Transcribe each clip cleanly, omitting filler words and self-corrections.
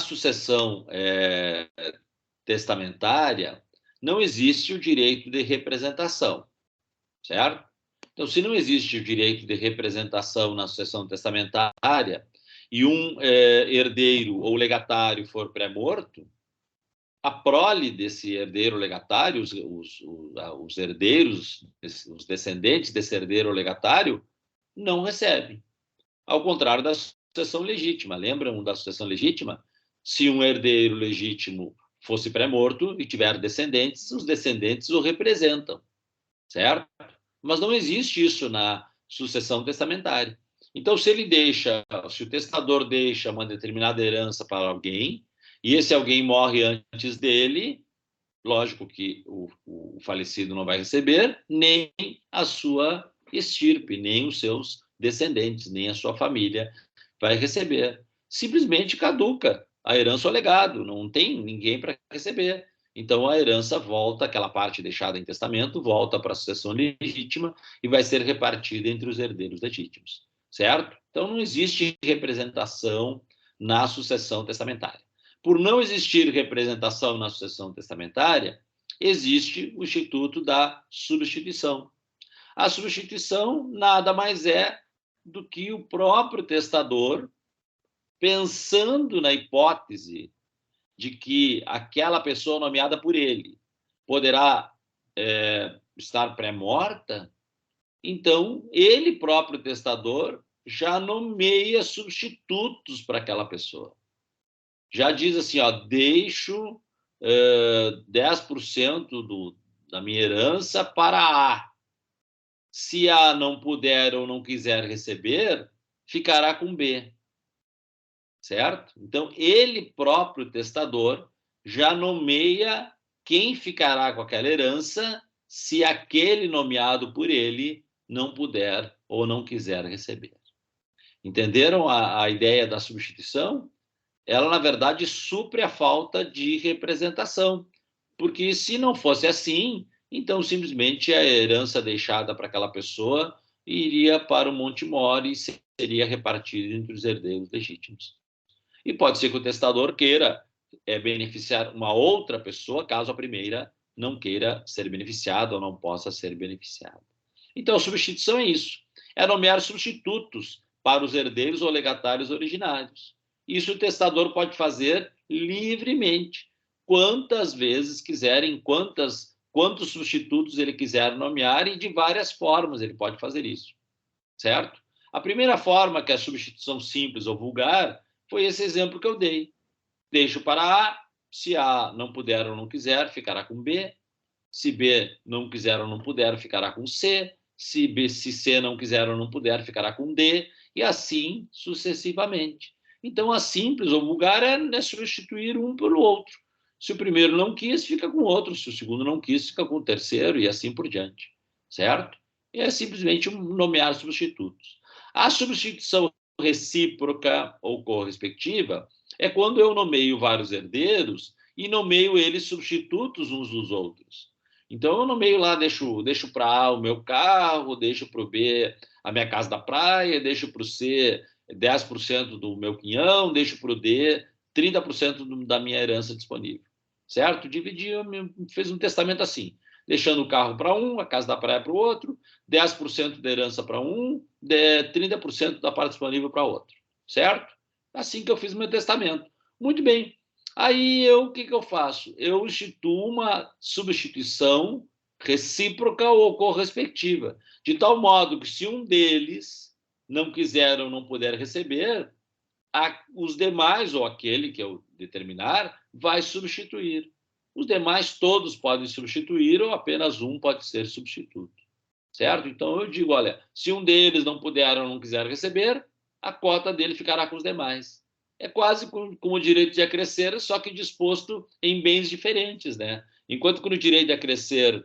sucessão testamentária, não existe o direito de representação, certo? Então, se não existe o direito de representação na sucessão testamentária e um herdeiro ou legatário for pré-morto, a prole desse herdeiro legatário, os herdeiros, os descendentes desse herdeiro legatário, não recebem. Ao contrário da sucessão legítima. Lembram da sucessão legítima? Se um herdeiro legítimo fosse pré-morto e tiver descendentes, os descendentes o representam, certo? Mas não existe isso na sucessão testamentária. Então, se o testador deixa uma determinada herança para alguém, e esse alguém morre antes dele, lógico que o falecido não vai receber, nem a sua estirpe, nem os seus descendentes, nem a sua família vai receber. Simplesmente caduca a herança ou legado, não tem ninguém para receber. Então a herança volta, aquela parte deixada em testamento, volta para a sucessão legítima e vai ser repartida entre os herdeiros legítimos, certo? Então não existe representação na sucessão testamentária. Por não existir representação na sucessão testamentária, existe o instituto da substituição. A substituição nada mais é do que o próprio testador, pensando na hipótese de que aquela pessoa nomeada por ele poderá estar pré-morta, então ele próprio testador já nomeia substitutos para aquela pessoa. Já diz assim, ó, deixo 10% da minha herança para A. Se A não puder ou não quiser receber, ficará com B. Certo? Então, ele próprio, testador, já nomeia quem ficará com aquela herança se aquele nomeado por ele não puder ou não quiser receber. Entenderam a ideia da substituição? Ela, na verdade, supre a falta de representação. Porque se não fosse assim, então simplesmente a herança deixada para aquela pessoa iria para o Monte Mori e seria repartida entre os herdeiros legítimos. E pode ser que o testador queira beneficiar uma outra pessoa, caso a primeira não queira ser beneficiada ou não possa ser beneficiada. Então, a substituição é isso. É nomear substitutos para os herdeiros ou legatários originários. Isso o testador pode fazer livremente, quantas vezes quiserem, quantos substitutos ele quiser nomear, e de várias formas ele pode fazer isso, certo? A primeira forma, que é a substituição simples ou vulgar, foi esse exemplo que eu dei. Deixo para A, se A não puder ou não quiser, ficará com B. Se B não quiser ou não puder, ficará com C. Se C não quiser ou não puder, ficará com D. E assim sucessivamente. Então, a simples ou vulgar é substituir um pelo outro. Se o primeiro não quis, fica com o outro. Se o segundo não quis, fica com o terceiro e assim por diante. Certo? E é simplesmente nomear substitutos. A substituição recíproca ou correspectiva é quando eu nomeio vários herdeiros e nomeio eles substitutos uns dos outros. Então, eu nomeio lá, deixo para A o meu carro, deixo para o B a minha casa da praia, deixo para o C 10% do meu quinhão, deixo para o D 30% da minha herança disponível. Certo? Fez um testamento assim, deixando o carro para um, a casa da praia para o outro, 10% da herança para um, 30% da parte disponível para outro. Certo? Assim que eu fiz o meu testamento. Muito bem. Aí o que eu faço? Eu instituo uma substituição recíproca ou correspectiva, de tal modo que, se um deles não quiser ou não puder receber, os demais, ou aquele que eu determinar, vai substituir. Os demais todos podem substituir, ou apenas um pode ser substituto. Certo? Então eu digo, olha, se um deles não puder ou não quiser receber, a cota dele ficará com os demais. É quase como o direito de acrescer, só que disposto em bens diferentes, né? Enquanto que no direito de acrescer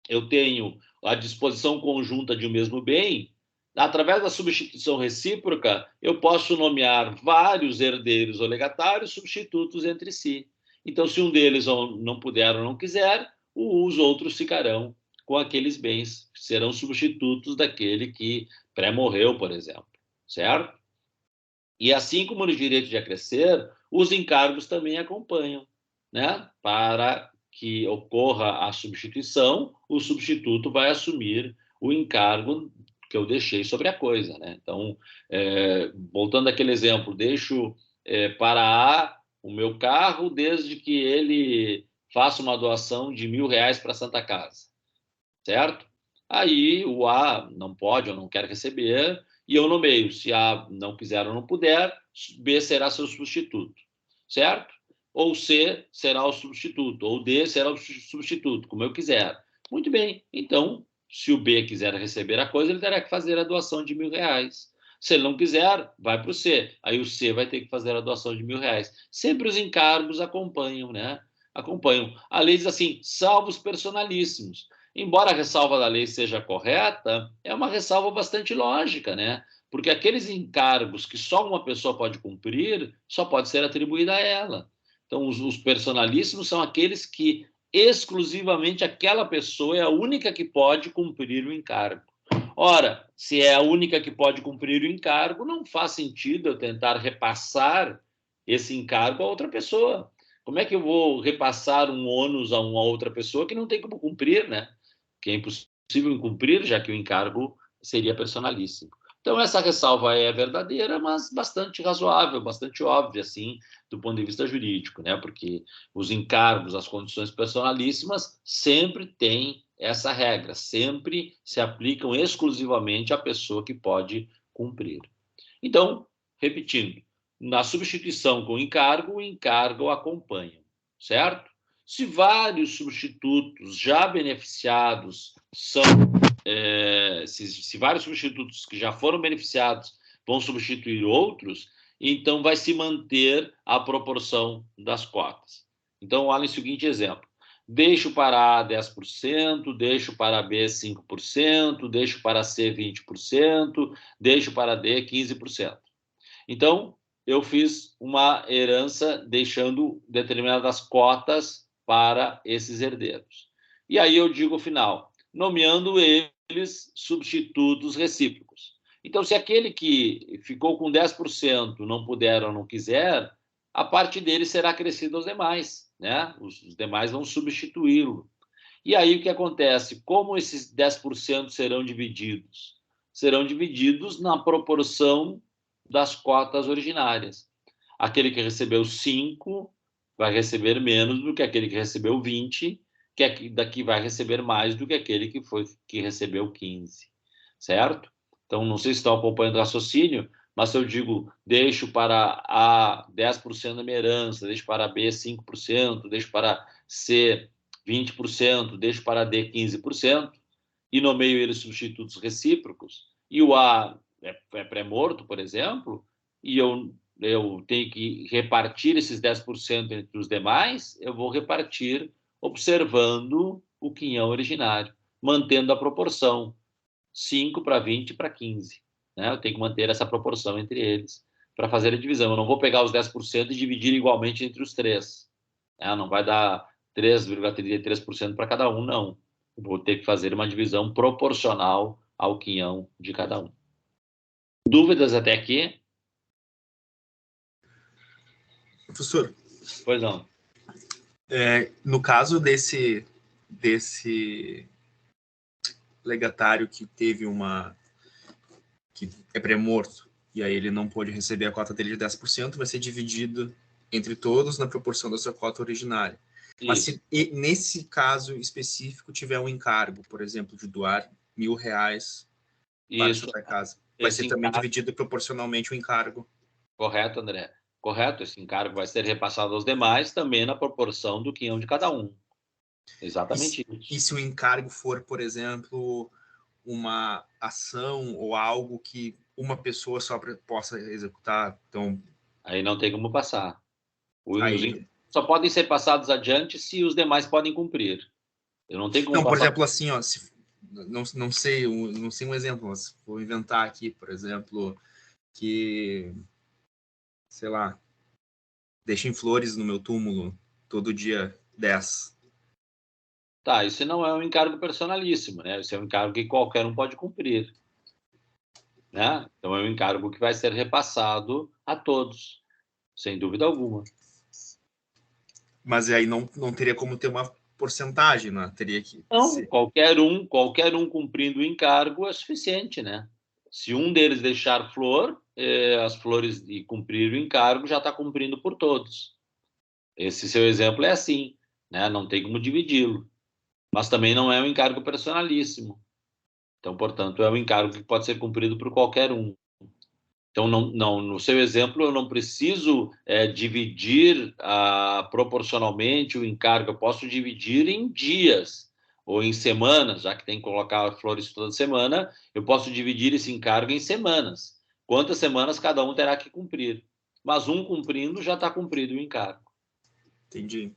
eu tenho a disposição conjunta de um mesmo bem, através da substituição recíproca, eu posso nomear vários herdeiros ou legatários substitutos entre si. Então, se um deles não puder ou não quiser, os outros ficarão com aqueles bens, serão substitutos daquele que pré-morreu, por exemplo, certo? E assim como no direito de acrescer, os encargos também acompanham, né? Para que ocorra a substituição, o substituto vai assumir o encargo que eu deixei sobre a coisa, né? Então, voltando àquele exemplo, deixo para A o meu carro desde que ele faça uma doação de R$ 1.000 para a Santa Casa, certo? Aí o A não pode ou não quer receber e eu nomeio. Se A não quiser ou não puder, B será seu substituto, certo? Ou C será o substituto, ou D será o substituto, como eu quiser. Muito bem, então, se o B quiser receber a coisa, ele terá que fazer a doação de R$ 1.000. Se ele não quiser, vai para o C. Aí o C vai ter que fazer a doação de R$ 1.000. Sempre os encargos acompanham, né? Acompanham. A lei diz assim, salvos personalíssimos. Embora a ressalva da lei seja correta, é uma ressalva bastante lógica, né? Porque aqueles encargos que só uma pessoa pode cumprir, só pode ser atribuída a ela. Então, os personalíssimos são aqueles que exclusivamente aquela pessoa é a única que pode cumprir o encargo. Ora, se é a única que pode cumprir o encargo, não faz sentido eu tentar repassar esse encargo a outra pessoa. Como é que eu vou repassar um ônus a uma outra pessoa que não tem como cumprir, né? Que é impossível incumprir, já que o encargo seria personalíssimo. Então, essa ressalva é verdadeira, mas bastante razoável, bastante óbvia, assim, do ponto de vista jurídico, né? Porque os encargos, as condições personalíssimas sempre têm essa regra, sempre se aplicam exclusivamente à pessoa que pode cumprir. Então, repetindo, na substituição com o encargo acompanha, certo? Se vários substitutos já beneficiados são, se vários substitutos que já foram beneficiados vão substituir outros, então vai se manter a proporção das cotas. Então, olha o seguinte exemplo. Deixo para A 10%, deixo para B 5%, deixo para C 20%, deixo para D 15%. Então, eu fiz uma herança deixando determinadas cotas para esses herdeiros. E aí eu digo o final, nomeando eles substitutos recíprocos. Então, se aquele que ficou com 10% não puder ou não quiser, a parte dele será acrescida aos demais, né? Os demais vão substituí-lo. E aí o que acontece? Como esses 10% serão divididos? Serão divididos na proporção das cotas originárias. Aquele que recebeu 5 vai receber menos do que aquele que recebeu 20, que daqui vai receber mais do que aquele que recebeu 15, certo? Então, não sei se estão acompanhando o raciocínio, mas se eu digo, deixo para A 10% da minha herança, deixo para B 5%, deixo para C 20%, deixo para D 15%, e nomeio eles substitutos recíprocos, e o A é pré-morto, por exemplo, e eu tenho que repartir esses 10% entre os demais, eu vou repartir observando o quinhão originário, mantendo a proporção 5 para 20 para 15. Né? Eu tenho que manter essa proporção entre eles para fazer a divisão. Eu não vou pegar os 10% e dividir igualmente entre os três. Né? Não vai dar 3,33% para cada um, não. Eu vou ter que fazer uma divisão proporcional ao quinhão de cada um. Dúvidas até aqui? Professor, Pois não. No caso desse legatário que teve que é pré-morto, e aí ele não pôde receber a cota dele de 10%, vai ser dividido entre todos na proporção da sua cota originária. Isso. Mas se nesse caso específico tiver um encargo, por exemplo, de doar R$ 1.000 para essa casa, vai ser também dividido proporcionalmente o encargo. Correto, André. Correto, esse encargo vai ser repassado aos demais também na proporção do quinhão de cada um. Exatamente isso. E se o encargo for, por exemplo, uma ação ou algo que uma pessoa só possa executar, então... Aí não tem como passar. Só podem ser passados adiante se os demais podem cumprir. Eu não tenho como passar... Por exemplo, assim, ó, não sei um exemplo, mas vou inventar aqui, por exemplo, que, sei lá, deixem flores no meu túmulo todo dia 10. Tá, isso não é um encargo personalíssimo, né? Isso é um encargo que qualquer um pode cumprir. Né? Então, é um encargo que vai ser repassado a todos. sem dúvida alguma. Mas aí não teria como ter uma porcentagem, né? Teria que Não, ser. qualquer um cumprindo o encargo é suficiente, né? Se um deles deixar flor, as flores e cumprir o encargo já está cumprindo por todos. Esse seu exemplo é assim, né? Não tem como dividi-lo. Mas também não é um encargo personalíssimo. Então, portanto, é um encargo que pode ser cumprido por qualquer um. Então, no seu exemplo, eu não preciso dividir proporcionalmente o encargo. Eu posso dividir em dias ou em semanas, já que tem que colocar flores toda semana, eu posso dividir esse encargo em semanas. Quantas semanas cada um terá que cumprir? Mas um cumprindo, já está cumprido o encargo. Entendi.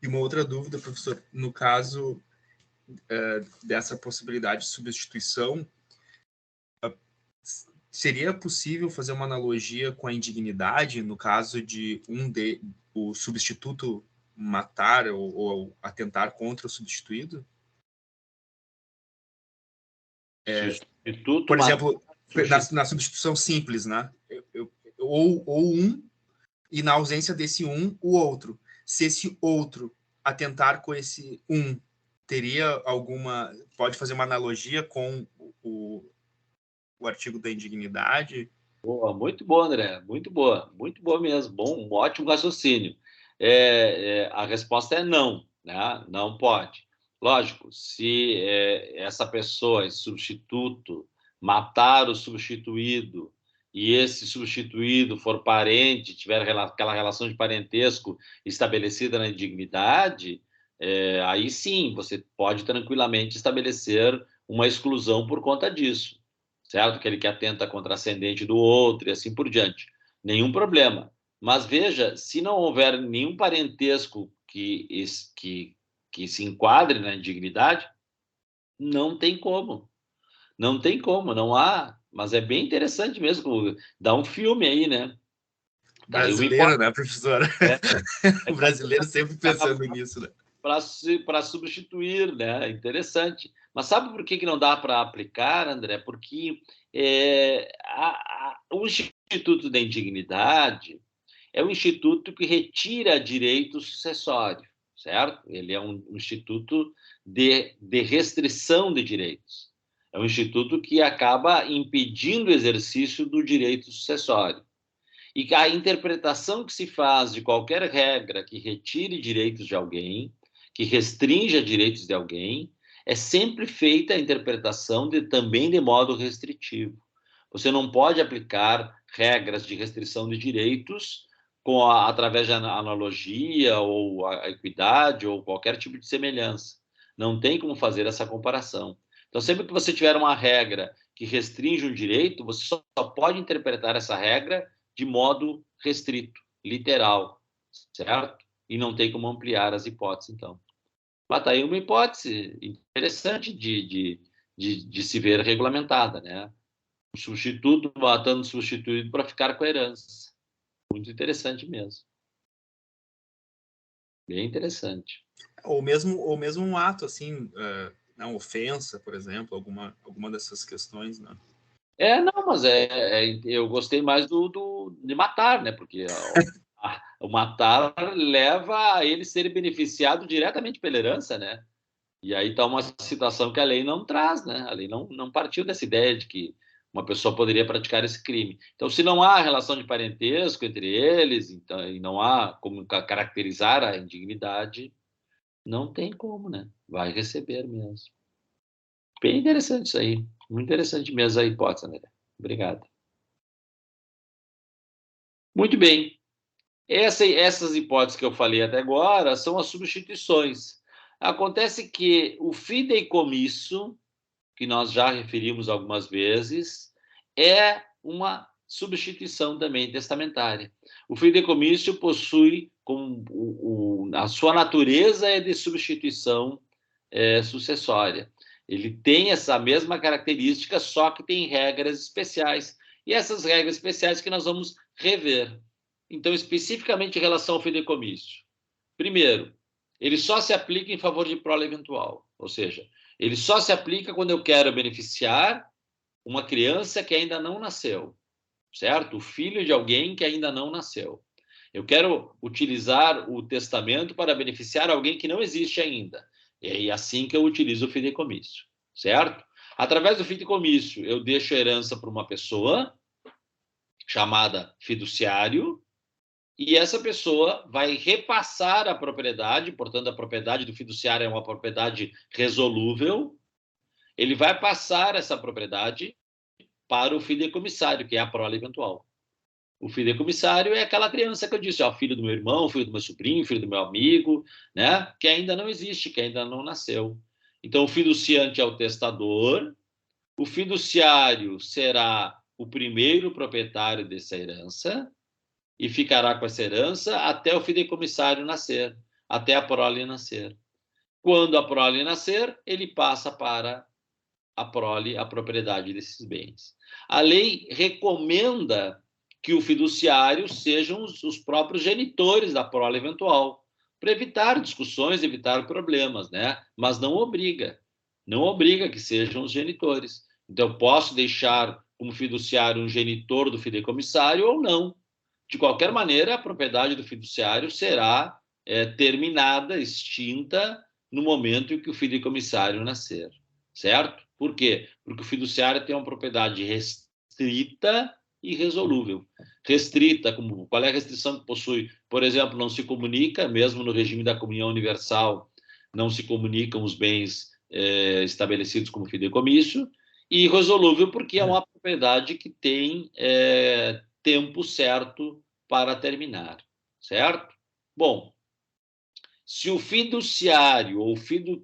E uma outra dúvida, professor, no caso dessa possibilidade de substituição, seria possível fazer uma analogia com a indignidade no caso de o substituto matar ou atentar contra o substituído? Substituto, Por exemplo, substituto. na substituição simples, né? Ou um, e na ausência desse um, o outro. Se esse outro atentar com esse um, teria alguma... Pode fazer uma analogia com o artigo da indignidade? Boa, muito boa, André. Muito boa mesmo. Bom, um ótimo raciocínio. A resposta é não, né? Não pode. Lógico, se essa pessoa, esse substituto, matar o substituído e esse substituído for parente, tiver aquela relação de parentesco estabelecida na indignidade, aí sim, você pode tranquilamente estabelecer uma exclusão por conta disso, certo? Aquele que atenta contra a ascendente do outro e assim por diante. Nenhum problema. Mas veja, se não houver nenhum parentesco que se enquadre na indignidade, não tem como. Não tem como, não há. Mas é bem interessante mesmo. Dá um filme aí, né? Daí o Brasileiro, né, professor? é, O brasileiro sempre pensando nisso, né? para substituir, né? Interessante. Mas sabe por que não dá para aplicar, André? Porque o Instituto da Indignidade é um instituto que retira direito sucessório, certo? Ele é um instituto de restrição de direitos. É um instituto que acaba impedindo o exercício do direito sucessório. E a interpretação que se faz de qualquer regra que retire direitos de alguém, que restrinja direitos de alguém, é sempre feita a interpretação também de modo restritivo. Você não pode aplicar regras de restrição de direitos através de analogia ou a equidade ou qualquer tipo de semelhança. Não tem como fazer essa comparação. Então, sempre que você tiver uma regra que restringe um direito, você só pode interpretar essa regra de modo restrito, literal, certo? E não tem como ampliar as hipóteses, então. Mas está aí uma hipótese interessante de se ver regulamentada, né? O substituto matando o substituído para ficar com a herança. Muito interessante mesmo. Bem interessante. Ou mesmo um ato, assim, uma ofensa, por exemplo, alguma dessas questões, né? Não, mas eu gostei mais de matar, né? Porque o matar leva a ele ser beneficiado diretamente pela herança, né? E aí está uma situação que a lei não traz, né? A lei não partiu dessa ideia de que uma pessoa poderia praticar esse crime. Então, se não há relação de parentesco entre eles, então, e não há como caracterizar a indignidade, não tem como, né? Vai receber mesmo. Bem interessante isso aí. Muito interessante mesmo a hipótese, André. Obrigado. Muito bem. Essas hipóteses que eu falei até agora são as substituições. Acontece que o fideicomisso, que nós já referimos algumas vezes, é uma substituição também testamentária. O fideicomisso possui, a sua natureza é de substituição sucessória. Ele tem essa mesma característica, só que tem regras especiais. E essas regras especiais que nós vamos rever. Então, especificamente em relação ao fideicomisso. Primeiro, ele só se aplica em favor de prole eventual, ou seja, ele só se aplica quando eu quero beneficiar uma criança que ainda não nasceu, certo? O filho de alguém que ainda não nasceu. Eu quero utilizar o testamento para beneficiar alguém que não existe ainda. É assim que eu utilizo o fideicomisso, certo? Através do fideicomisso, eu deixo a herança para uma pessoa chamada fiduciário, e essa pessoa vai repassar a propriedade, portanto, a propriedade do fiduciário é uma propriedade resolúvel, ele vai passar essa propriedade para o fideicomissário, que é a prole eventual. O fideicomissário é aquela criança que eu disse, ó, filho do meu irmão, filho do meu sobrinho, filho do meu amigo, né? Que ainda não existe, que ainda não nasceu. Então, o fiduciante é o testador, o fiduciário será o primeiro proprietário dessa herança e ficará com essa herança até o fideicomissário nascer, até a prole nascer. Quando a prole nascer, ele passa para a prole a propriedade desses bens. A lei recomenda que o fiduciário sejam os próprios genitores da prole eventual, para evitar discussões, evitar problemas, né? Mas não obriga que sejam os genitores. Então, eu posso deixar como fiduciário um genitor do fideicomissário ou não. De qualquer maneira, a propriedade do fiduciário será terminada, extinta, no momento em que o fideicomissário nascer, certo? Por quê? Porque o fiduciário tem uma propriedade restrita e resolúvel. Restrita, qual é a restrição que possui? Por exemplo, não se comunica, mesmo no regime da comunhão universal, não se comunicam os bens estabelecidos como fideicomisso, e resolúvel porque é uma propriedade que tem tempo certo para terminar, certo? Bom, se o fiduciário ou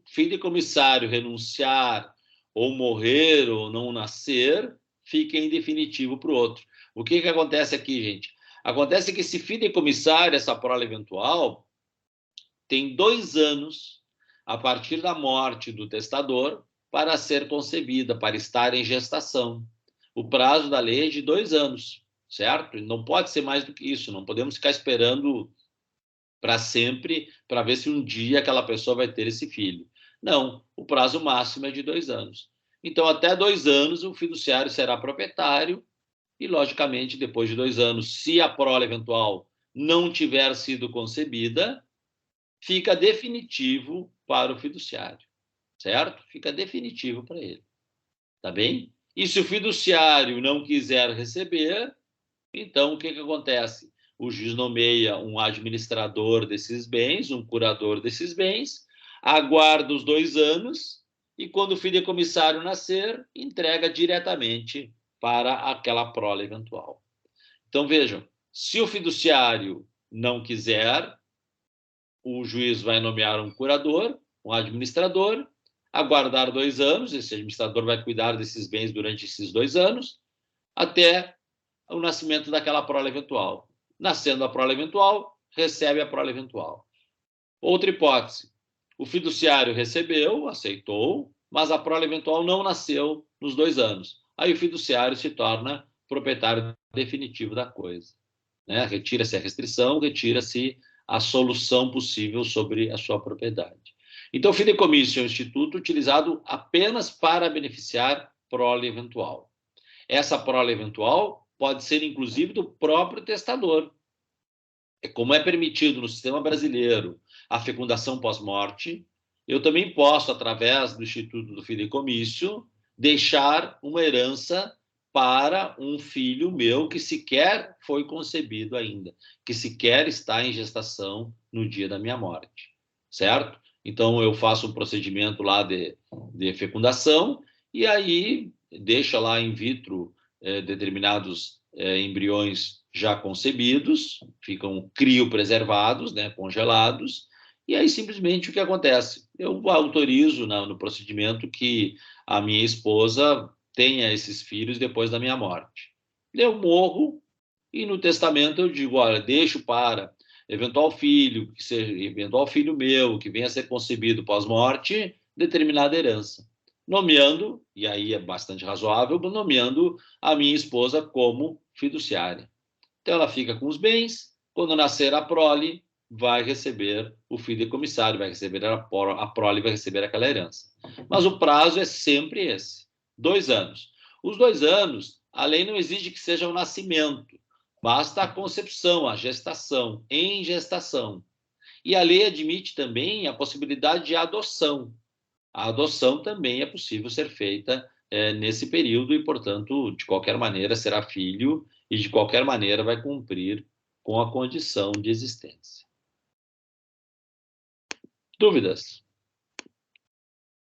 fideicomissário renunciar ou morrer ou não nascer, fica em definitivo para o outro. O que acontece aqui, gente? Acontece que esse fideicomissário, essa prole eventual, tem 2 anos a partir da morte do testador para ser concebida, para estar em gestação. O prazo da lei é de 2 anos, certo? Não pode ser mais do que isso, não podemos ficar esperando para sempre, para ver se um dia aquela pessoa vai ter esse filho. Não, o prazo máximo é de 2 anos. Então, até 2 anos, o fiduciário será proprietário e, logicamente, depois de 2 anos, se a prole eventual não tiver sido concebida, fica definitivo para o fiduciário, certo? Fica definitivo para ele, tá bem? E se o fiduciário não quiser receber, então o que acontece? O juiz nomeia um administrador desses bens, um curador desses bens, aguarda os 2 anos e, quando o fideicomissário nascer, entrega diretamente para aquela prole eventual. Então, vejam, se o fiduciário não quiser, o juiz vai nomear um curador, um administrador, aguardar 2 anos, esse administrador vai cuidar desses bens durante esses 2 anos, até o nascimento daquela prole eventual. Nascendo a prole eventual, recebe a prole eventual. Outra hipótese, o fiduciário recebeu, aceitou, mas a prole eventual não nasceu nos 2 anos. Aí o fiduciário se torna proprietário definitivo da coisa, né? Retira-se a restrição, retira-se a solução possível sobre a sua propriedade. Então, o fideicomisso é um instituto utilizado apenas para beneficiar prole eventual. Essa prole eventual pode ser, inclusive, do próprio testador. Como é permitido no sistema brasileiro a fecundação pós-morte, eu também posso, através do Instituto do Fideicomisso, deixar uma herança para um filho meu que sequer foi concebido ainda, que sequer está em gestação no dia da minha morte, certo? Então, eu faço um procedimento lá de fecundação e aí deixa lá in vitro determinados embriões já concebidos, ficam criopreservados, né, congelados, e aí simplesmente o que acontece? Eu autorizo no procedimento que a minha esposa tenha esses filhos depois da minha morte. Eu morro e no testamento eu digo, olha, deixo para eventual filho, que seja eventual filho meu, que venha a ser concebido pós-morte, determinada herança. Nomeando, e aí é bastante razoável, nomeando a minha esposa como fiduciária. Então, ela fica com os bens, quando nascer a prole, vai receber o fideicomissário, vai receber a prole, vai receber aquela herança. Mas o prazo é sempre esse, 2 anos. Os 2 anos, a lei não exige que seja o nascimento, Basta a concepção, a gestação, em gestação. E a lei admite também a possibilidade de adoção. A adoção também é possível ser feita nesse período e, portanto, de qualquer maneira será filho e de qualquer maneira vai cumprir com a condição de existência. Dúvidas?